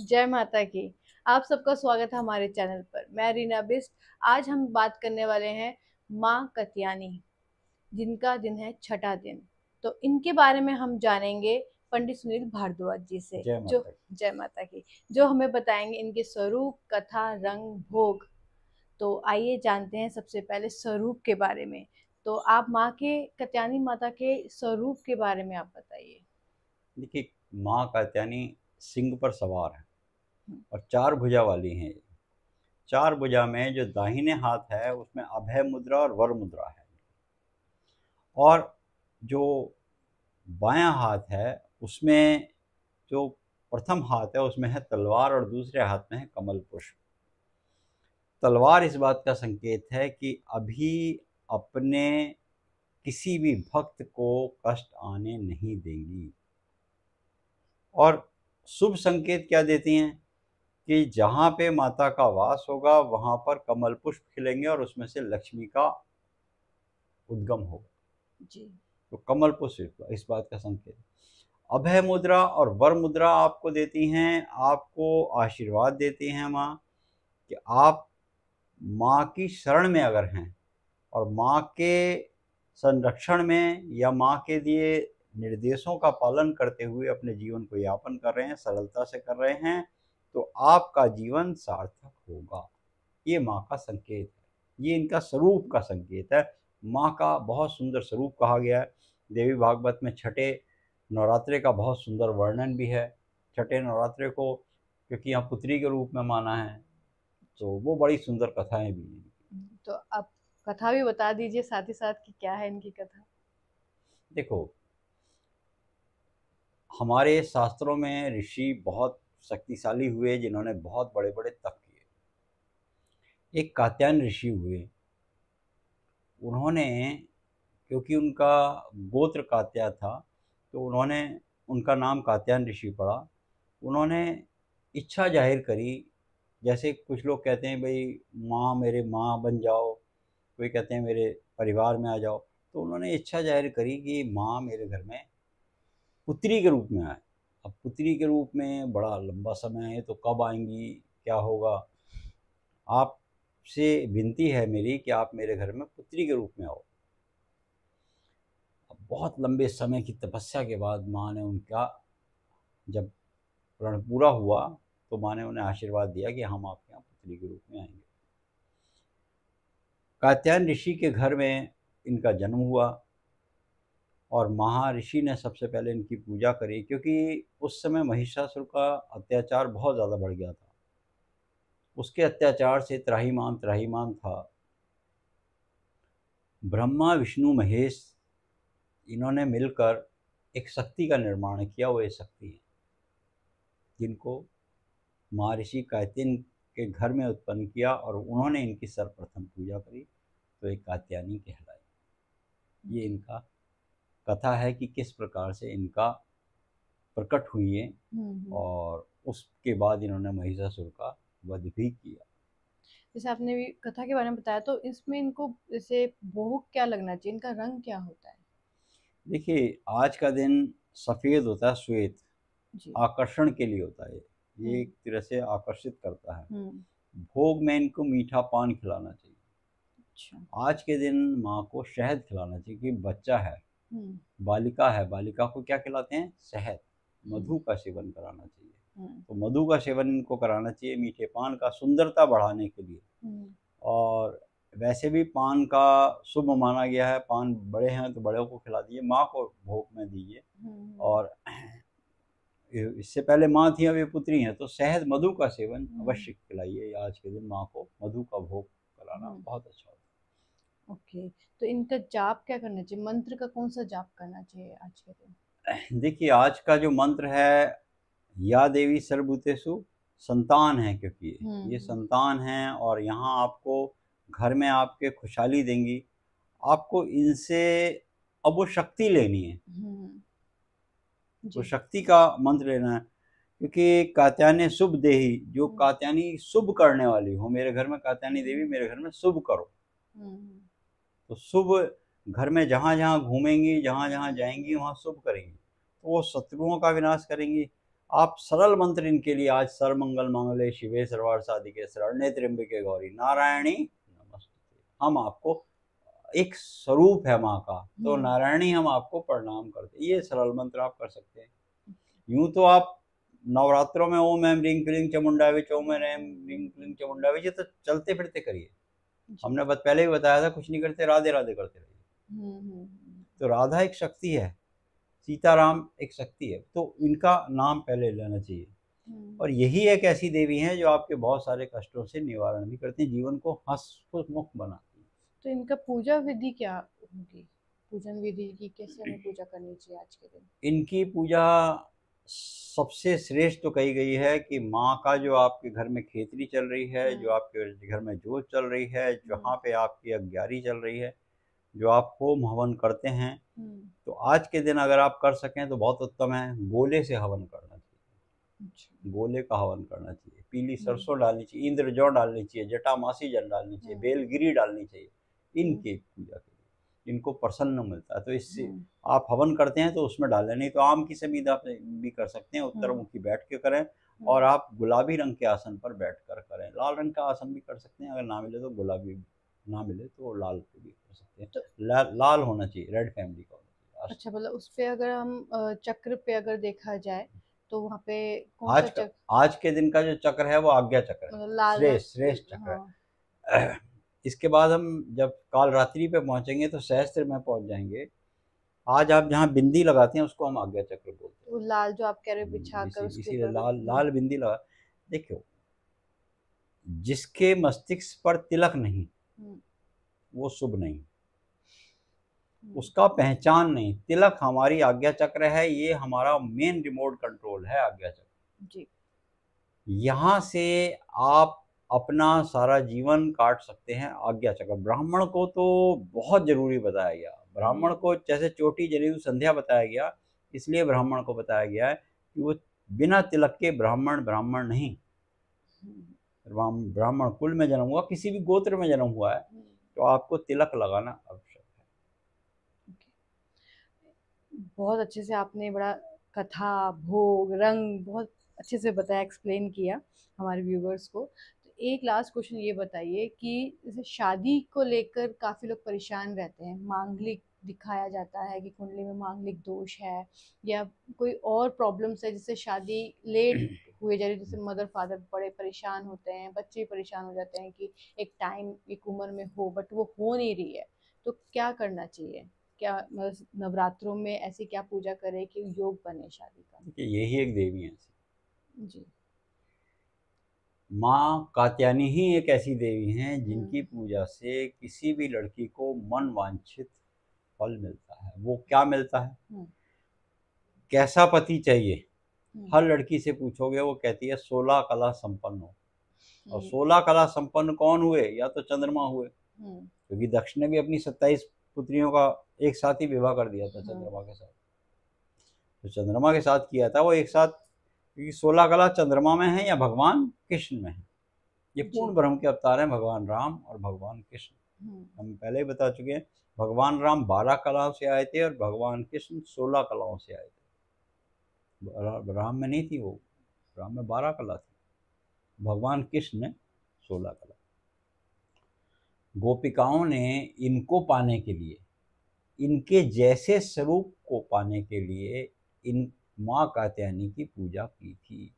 जय माता की। आप सबका स्वागत है हमारे चैनल पर। मैं रीना बिस्ट। आज हम बात करने वाले हैं माँ कत्यानी, जिनका दिन है छठा दिन। तो इनके बारे में हम जानेंगे पंडित सुनील भारद्वाज जी से, जय जो माता की। जय माता की, जो हमें बताएंगे इनके स्वरूप, कथा, रंग, भोग। तो आइए जानते हैं सबसे पहले स्वरूप के बारे में। तो आप माँ के कत्यानी माता के स्वरूप के बारे में आप बताइए। देखिए, माँ कात्यायनी सिंह पर सवार है हम्म। और चार भुजा वाली हैं। चार भुजा में जो दाहिने हाथ है उसमें अभय मुद्रा और वर मुद्रा है, और जो बायां हाथ है उसमें जो प्रथम हाथ है उसमें है तलवार और दूसरे हाथ में है कमल पुष्प। तलवार इस बात का संकेत है कि अभी अपने किसी भी भक्त को कष्ट आने नहीं देंगी। और शुभ संकेत क्या देती हैं कि जहाँ पे माता का वास होगा वहाँ पर कमल पुष्प खिलेंगे और उसमें से लक्ष्मी का उद्गम होगा। जी। तो कमल पुष्प इस बात का संकेत। अभय मुद्रा और वर मुद्रा आपको देती हैं, आपको आशीर्वाद देती हैं माँ कि आप माँ की शरण में अगर हैं और माँ के संरक्षण में या माँ के दिए निर्देशों का पालन करते हुए अपने जीवन को यापन कर रहे हैं, सरलता से कर रहे हैं, तो आपका जीवन सार्थक होगा। ये माँ का संकेत है, ये इनका स्वरूप का संकेत है। माँ का बहुत सुंदर स्वरूप कहा गया है। देवी भागवत में छठे नवरात्रे का बहुत सुंदर वर्णन भी है। छठे नवरात्रे को क्योंकि यहाँ पुत्री के रूप में माना है, तो वो बड़ी सुंदर कथाएं भी हैं। तो आप कथा भी बता दीजिए साथ ही साथ कि क्या है इनकी कथा। देखो, हमारे शास्त्रों में ऋषि बहुत शक्तिशाली हुए जिन्होंने बहुत बड़े बड़े तप किए। एक कात्यायन ऋषि हुए, उन्होंने, क्योंकि उनका गोत्र कात्या था, तो उन्होंने उनका नाम कात्यायन ऋषि पड़ा। उन्होंने इच्छा जाहिर करी, जैसे कुछ लोग कहते हैं भाई माँ मेरे माँ बन जाओ, कोई कहते हैं मेरे परिवार में आ जाओ। तो उन्होंने इच्छा जाहिर करी कि माँ मेरे घर में पुत्री के रूप में आए। अब पुत्री के रूप में बड़ा लंबा समय है, तो कब आएंगी, क्या होगा। आपसे विनती है मेरी कि आप मेरे घर में पुत्री के रूप में आओ। अब बहुत लंबे समय की तपस्या के बाद माँ ने उनका जब प्रण पूरा हुआ, तो माँ ने उन्हें आशीर्वाद दिया कि हम आपके यहाँ पुत्री के रूप में आएंगे। कात्यायन ऋषि के घर में इनका जन्म हुआ और महर्षि ने सबसे पहले इनकी पूजा करी, क्योंकि उस समय महिषासुर का अत्याचार बहुत ज़्यादा बढ़ गया था। उसके अत्याचार से त्राहिमाम त्राहिमाम था। ब्रह्मा विष्णु महेश इन्होंने मिलकर एक शक्ति का निर्माण किया। वो ये शक्ति है जिनको महर्षि कात्यायन के घर में उत्पन्न किया और उन्होंने इनकी सर्वप्रथम पूजा करी, तो एक कात्यायनी कहलाई। ये इनका कथा है कि किस प्रकार से इनका प्रकट हुई है, हम्म। और उसके बाद इन्होंने महिषासुर का वध भी किया। जैसे आपने भी कथा के बारे में बताया, तो इसमें इनको जैसे भोग क्या लगना चाहिए, इनका रंग क्या होता है? देखिए, आज का दिन सफ़ेद होता है, श्वेत, जी। आकर्षण के लिए होता है। ये हम्म। एक तरह से आकर्षित करता है। हम्म। भोग में इनको मीठा पान खिलाना चाहिए। अच्छा। आज के दिन माँ को शहद खिलाना चाहिए, कि बच्चा है, हम्म। बालिका है, बालिका को क्या खिलाते हैं? शहद, हम्म। मधु का सेवन कराना चाहिए। हम्म। तो मधु का सेवन इनको कराना चाहिए, मीठे पान का, सुंदरता बढ़ाने के लिए। हम्म। और वैसे भी पान का शुभ माना गया है। पान बड़े हैं तो बड़ों को खिला दीजिए, माँ को भोग में दीजिए। हम्म। और इससे पहले माँ थी, अब ये पुत्री हैं, तो शहद मधु का सेवन हम्म। अवश्य खिलाइए। आज के दिन माँ को मधु का भोग कराना हम्म। बहुत अच्छा होता ओके। तो इनका जाप क्या करना चाहिए, मंत्र का कौन सा जाप करना चाहिए आज के दिन? है। देखिए, आज का जो मंत्र है, या देवी सर्वभूतेषु संतान है, क्योंकि ये हम्म। संतान हैं और यहाँ आपको घर में आपके खुशहाली देंगी। आपको इनसे अब वो शक्ति लेनी है, हम्म। तो जी। शक्ति का मंत्र लेना है। क्योंकि कात्यायनी शुभ देही, जो हम्म। कात्यायनी शुभ करने वाली हो, मेरे घर में कात्यायनी देवी मेरे घर में शुभ करो। हम्म। तो शुभ घर में जहाँ जहाँ घूमेंगी, जहाँ जहाँ जाएंगी, वहाँ शुभ करेंगी, तो वो शत्रुओं का विनाश करेंगी। आप सरल मंत्र इनके लिए आज सर्वमंगल मांगल्ये शिवे सर्वार्थ साधिके शरण्ये त्र्यंबके गौरी नारायणी नमस्ते। हम आपको एक स्वरूप है माँ का, तो नारायणी हम आपको प्रणाम करते हैं। ये सरल मंत्र आप कर सकते हैं। यूं तो आप नवरात्रों में ओम ऐं ह्रीं क्लीं चामुंडाय विच, ओम ऐं ह्रीं क्लीं चामुंडाय विच, ये तो चलते फिरते करिए। हमने पहले भी बताया था, कुछ नहीं करते, राधे राधे करते रहिए। तो राधा एक शक्ति है, सीताराम एक शक्ति है, तो इनका नाम पहले लेना चाहिए। और यही एक ऐसी देवी हैं जो आपके बहुत सारे कष्टों से निवारण भी करती हैं, जीवन को हंसमुख बनाती हैं। तो इनका पूजा विधि क्या होगी, पूजन विधि की कैसे हमें पूजा करनी चाहिए आज के दिन? इनकी पूजा सबसे श्रेष्ठ तो कही गई है कि माँ का जो आपके घर में खेतरी चल रही है, जो आपके घर में जोत चल रही है, जहाँ पे आपकी अग्यारी चल रही है, जो आप होम हवन करते हैं, तो आज के दिन अगर आप कर सकें तो बहुत उत्तम है। गोले से हवन करना चाहिए, गोले का हवन करना चाहिए, पीली सरसों डालनी चाहिए, इंद्र जौ डालनी चाहिए, जटामासी जल डालनी चाहिए, बेलगिरी डालनी चाहिए। इनकी पूजा के लिए इनको प्रसन्न मिलता है, तो इससे आप हवन करते हैं तो उसमें डालें, नहीं तो आम की समीधा पे भी कर सकते हैं, उत्तरमुखी बैठ के करें, और आप गुलाबी रंग के आसन पर बैठ कर करें। लाल रंग का आसन भी कर सकते हैं, अगर ना मिले तो गुलाबी, ना मिले तो लाल पे भी कर सकते हैं। तो लाल होना चाहिए, रेड फैमिली का होना चाहिए। अच्छा, मतलब उस पे अगर हम चक्र पे अगर देखा जाए तो वहाँ पे कौन सा चक्र? आज के दिन का जो चक्र है वो आज्ञा चक्र है, श्रेष्ठ चक्र है। इसके बाद हम जब काल रात्रि पे पहुंचेंगे तो सहस्त्र में पहुंच जाएंगे। आज आप जहाँ बिंदी लगाते हैं उसको हम आज्ञा चक्र बोलते हैं। वो लाल जो आप कह रहे बिछा कर उसके इसीलिए लाल बिंदी लगा। देखो, जिसके मस्तिष्क पर तिलक नहीं वो शुभ नहीं, उसका पहचान नहीं। तिलक हमारी आज्ञा चक्र है, ये हमारा मेन रिमोट कंट्रोल है आज्ञा चक्र जी। यहाँ से आप अपना सारा जीवन काट सकते हैं आज्ञा चक्र। ब्राह्मण को तो बहुत जरूरी बताया गया, ब्राह्मण को जैसे चोटी जनेऊ संध्या बताया गया, इसलिए ब्राह्मण को बताया गया है कि वो बिना तिलक के ब्राह्मण नहीं। ब्राह्मण कुल में जन्म हुआ, किसी भी गोत्र में जन्म हुआ है, तो आपको तिलक लगाना आवश्यक है। बहुत अच्छे से आपने बड़ा कथा, भोग, रंग बहुत अच्छे से बताया, एक्सप्लेन किया हमारे व्यूवर्स को। तो एक लास्ट क्वेश्चन ये बताइए कि जैसे शादी को लेकर काफ़ी लोग परेशान रहते हैं, मांगलिक दिखाया जाता है कि कुंडली में मांगलिक दोष है या कोई और प्रॉब्लम्स है जिससे शादी लेट हुए जा रही है, जैसे मदर फादर बड़े परेशान होते हैं, बच्चे परेशान हो जाते हैं कि एक टाइम एक उम्र में हो बट वो हो नहीं रही है, तो क्या करना चाहिए? क्या मतलब नवरात्रों में ऐसी क्या पूजा करे कि योग बने शादी का? देखिए, यही एक देवी है जी। माँ कात्यायनी ही एक ऐसी देवी हैं जिनकी पूजा से किसी भी लड़की को मन वांछित फल मिलता है। वो क्या मिलता है? कैसा पति चाहिए? हर लड़की से पूछोगे वो कहती है 16 कला संपन्न हो। और 16 कला संपन्न कौन हुए? या तो चंद्रमा हुए, क्योंकि दक्ष ने भी अपनी 27 पुत्रियों का एक साथ ही विवाह कर दिया था चंद्रमा के साथ। तो चंद्रमा के साथ किया था वो एक साथ, क्योंकि 16 कला चंद्रमा में है या भगवान कृष्ण में है। ये पूर्ण ब्रह्म के अवतार हैं भगवान राम और भगवान कृष्ण। हम पहले ही बता चुके हैं, भगवान राम 12 कलाओं से आए थे और भगवान कृष्ण 16 कलाओं से आए थे। राम में नहीं थी वो, राम में 12 कला थी, भगवान कृष्ण ने 16 कला। गोपिकाओं ने इनको पाने के लिए, इनके जैसे स्वरूप को पाने के लिए इन माँ कात्यायनी की पूजा की थी।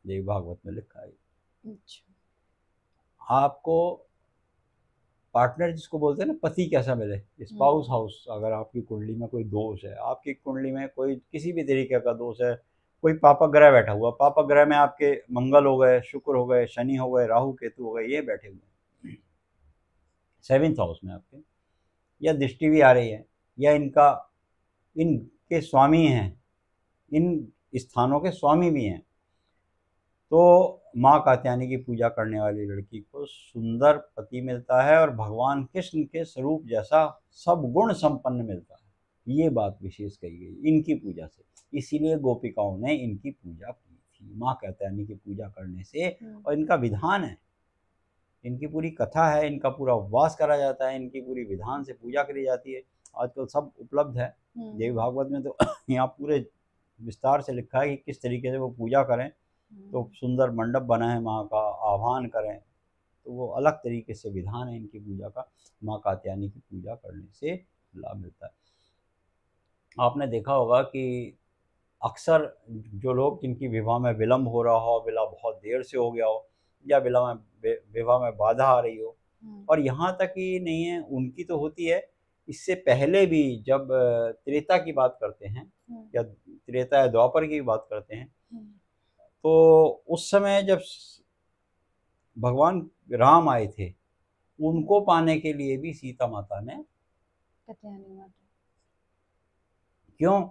देवी भागवत में लिखा है। आपको पार्टनर जिसको बोलते हैं ना, पति कैसा मिले, स्पाउस हाउस, अगर आपकी कुंडली में कोई दोष है, आपकी कुंडली में कोई किसी भी तरीके का दोष है, कोई पापक ग्रह बैठा हुआ, पापक ग्रह में आपके मंगल हो गए, शुक्र हो गए, शनि हो गए, राहु केतु हो गए, ये बैठे हुए 7th हाउस में आपके, या दृष्टि भी आ रही है, या इनके स्वामी हैं, इन स्थानों के स्वामी भी हैं, तो माँ कात्यायनी की पूजा करने वाली लड़की को सुंदर पति मिलता है और भगवान कृष्ण के स्वरूप जैसा सब गुण संपन्न मिलता है। ये बात विशेष कही गई इनकी पूजा से, इसीलिए गोपिकाओं ने इनकी पूजा की थी माँ कात्यायनी की पूजा करने से। और इनका विधान है, इनकी पूरी कथा है, इनका पूरा उपवास करा जाता है, इनकी पूरी विधान से पूजा करी जाती है। आजकल सब उपलब्ध है देवी भागवत में, तो यहाँ पूरे विस्तार से लिखा है कि किस तरीके से वो पूजा करें। तो सुंदर मंडप बना है, माँ का आह्वान करें, तो वो अलग तरीके से विधान है इनकी पूजा का। माँ कात्यायनी की पूजा करने से लाभ मिलता है। आपने देखा होगा कि अक्सर जो लोग जिनकी विवाह में विलम्ब हो रहा हो, विवाह बहुत देर से हो गया हो, या विवाह में बाधा आ रही हो, और यहाँ तक ही नहीं है, उनकी तो होती है, इससे पहले भी जब त्रेता की बात करते हैं, या त्रेता या द्वापर की बात करते हैं, तो उस समय जब भगवान राम आए थे, उनको पाने के लिए भी सीता माता ने क्यों,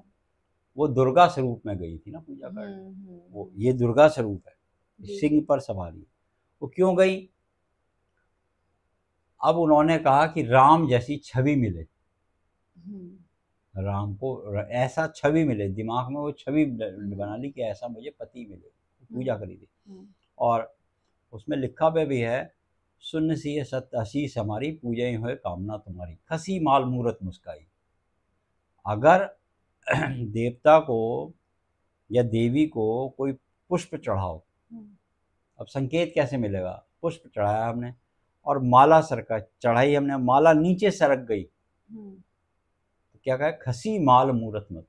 वो दुर्गा स्वरूप में गई थी ना पूजा करने। वो ये दुर्गा स्वरूप है, सिंह पर सवारी। वो क्यों गई? अब उन्होंने कहा कि राम जैसी छवि मिले, राम को ऐसा छवि मिले, दिमाग में वो छवि बना ली कि ऐसा मुझे पति मिले, पूजा करी थी। और उसमें लिखा भी है, सुन सी सत्य आशीष हमारी, पूजा ही हुए कामना तुम्हारी, खसी माल मूरत मुस्काई। अगर देवता को या देवी को कोई पुष्प चढ़ाओ, अब संकेत कैसे मिलेगा? पुष्प चढ़ाया हमने और माला सरका चढ़ाई हमने, माला नीचे सरक गई, तो क्या कहा? खसी माल मूरत मत,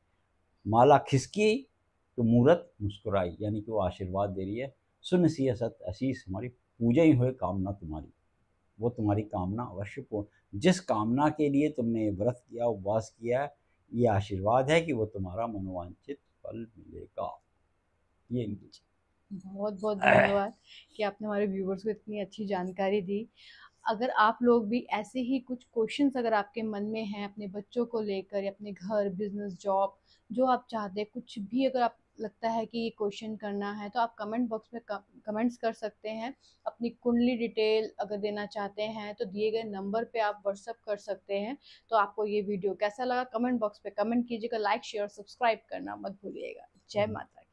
माला खिसकी तो मूरत मुस्कुराई, यानी कि वो आशीर्वाद दे रही है, सुन सी सत आशीष हमारी, पूजा ही हुए कामना तुम्हारी, वो तुम्हारी कामना अवश्य पूर्ण। जिस कामना के लिए तुमने व्रत किया, उपवास किया, ये आशीर्वाद है कि वो तुम्हारा मनोवांछित फल मिलेगा। ये बहुत बहुत धन्यवाद कि आपने हमारे व्यूवर्स को इतनी अच्छी जानकारी दी। अगर आप लोग भी ऐसे ही कुछ क्वेश्चंस अगर आपके मन में हैं अपने बच्चों को लेकर, या अपने घर, बिजनेस, जॉब, जो आप चाहते हैं, कुछ भी अगर आप लगता है कि ये क्वेश्चन करना है, तो आप कमेंट बॉक्स में कमेंट्स कर सकते हैं। अपनी कुंडली डिटेल अगर देना चाहते हैं तो दिए गए नंबर पे आप व्हाट्सअप कर सकते हैं। तो आपको ये वीडियो कैसा लगा कमेंट बॉक्स पे कमेंट कीजिएगा, लाइक शेयर सब्सक्राइब करना मत भूलिएगा। जय माता।